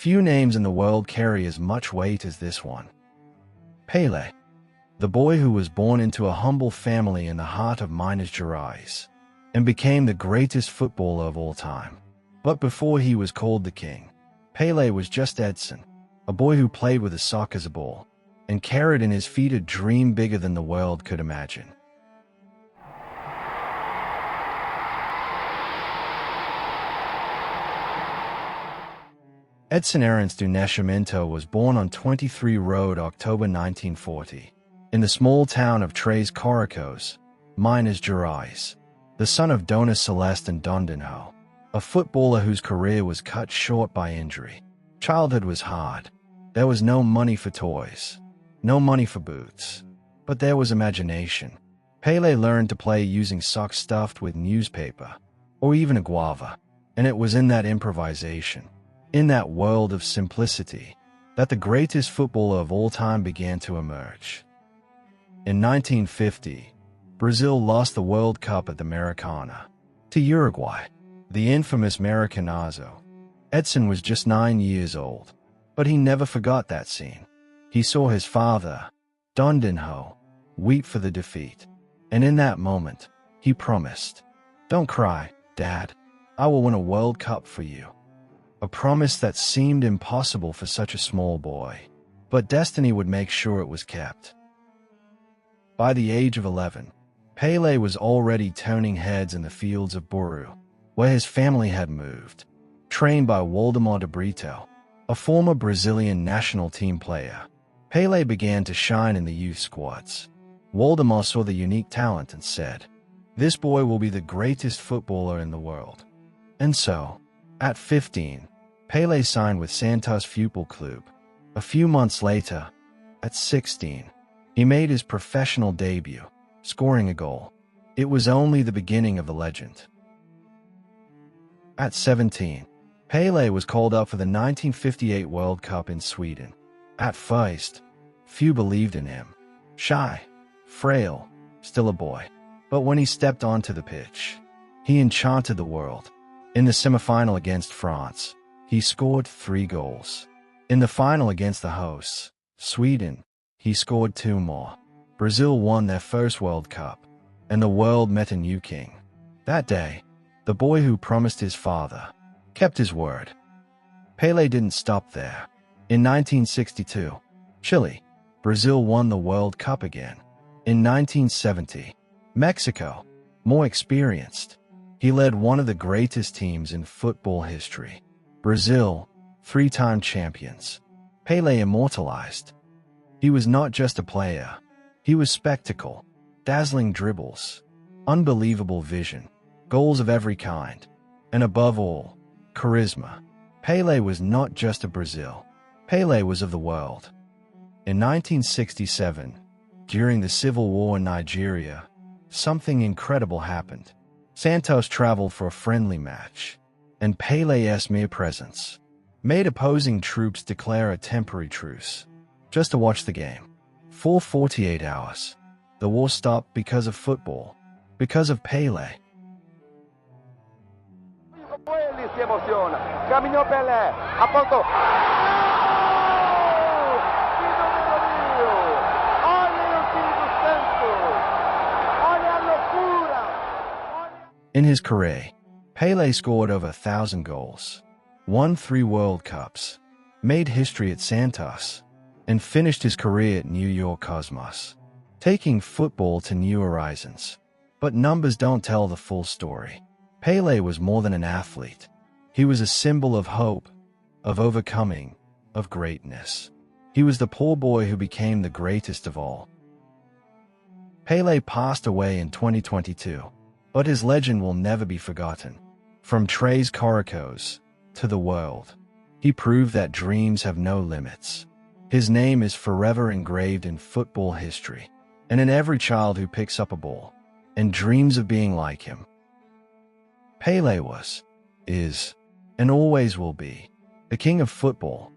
Few names in the world carry as much weight as this one. PELÉ, the boy who was born into a humble family in the heart of Minas Gerais, and became the greatest footballer of all time. But before he was called the king, PELÉ was just Edson, a boy who played with a sock as a ball, and carried in his feet a dream bigger than the world could imagine. Edson Arantes do Nascimento was born on 23 Road, October 1940, in the small town of Três Coracoes, Minas Gerais, the son of Dona Celeste and Dondinho, a footballer whose career was cut short by injury. Childhood was hard. There was no money for toys, no money for boots, but there was imagination. PELÉ learned to play using socks stuffed with newspaper, or even a guava, and it was in that improvisation, in that world of simplicity, that the greatest footballer of all time began to emerge. In 1950, Brazil lost the World Cup at the Maracanã to Uruguay, the infamous Maracanazo. Edson was just 9 years old, but he never forgot that scene. He saw his father, Dondinho, weep for the defeat, and in that moment, he promised, "Don't cry, Dad. I will win a World Cup for you." A promise that seemed impossible for such a small boy, but destiny would make sure it was kept. By the age of 11, PELÉ was already turning heads in the fields of Bauru, where his family had moved. Trained by Waldemar de Brito, a former Brazilian national team player, PELÉ began to shine in the youth squads. Waldemar saw the unique talent and said, "This boy will be the greatest footballer in the world." And so, at 15, PELÉ signed with Santos Futebol Clube. A few months later, at 16, he made his professional debut, scoring a goal. It was only the beginning of the legend. At 17, PELÉ was called up for the 1958 World Cup in Sweden. At first, few believed in him. Shy, frail, still a boy. But when he stepped onto the pitch, he enchanted the world. In the semifinal against France, he scored 3 goals. In the final against the hosts, Sweden, he scored 2 more. Brazil won their first World Cup, and the world met a new king. That day, the boy who promised his father kept his word. PELÉ didn't stop there. In 1962, Chile, Brazil won the World Cup again. In 1970, Mexico, more experienced, he led one of the greatest teams in football history. Brazil, 3-time champions. PELÉ immortalized. He was not just a player. He was spectacle, dazzling dribbles, unbelievable vision, goals of every kind, and above all, charisma. PELÉ was not just of Brazil. PELÉ was of the world. In 1967, during the civil war in Nigeria, something incredible happened. Santos traveled for a friendly match, and PELÉ's mere presence made opposing troops declare a temporary truce, just to watch the game. For 48 hours, the war stopped because of football, because of PELÉ. Ele se emociona. Caminhou Pelé, apontou. Que número! Olha o Espírito Santo! Olha a loucura! In his career, PELÉ scored over 1,000 goals, won 3 World Cups, made history at Santos, and finished his career at New York Cosmos, taking football to new horizons. But numbers don't tell the full story. PELÉ was more than an athlete. He was a symbol of hope, of overcoming, of greatness. He was the poor boy who became the greatest of all. PELÉ passed away in 2022, but his legend will never be forgotten. From Três Coracoes to the world, he proved that dreams have no limits. His name is forever engraved in football history, and in every child who picks up a ball and dreams of being like him. PELÉ was, is, and always will be the king of football,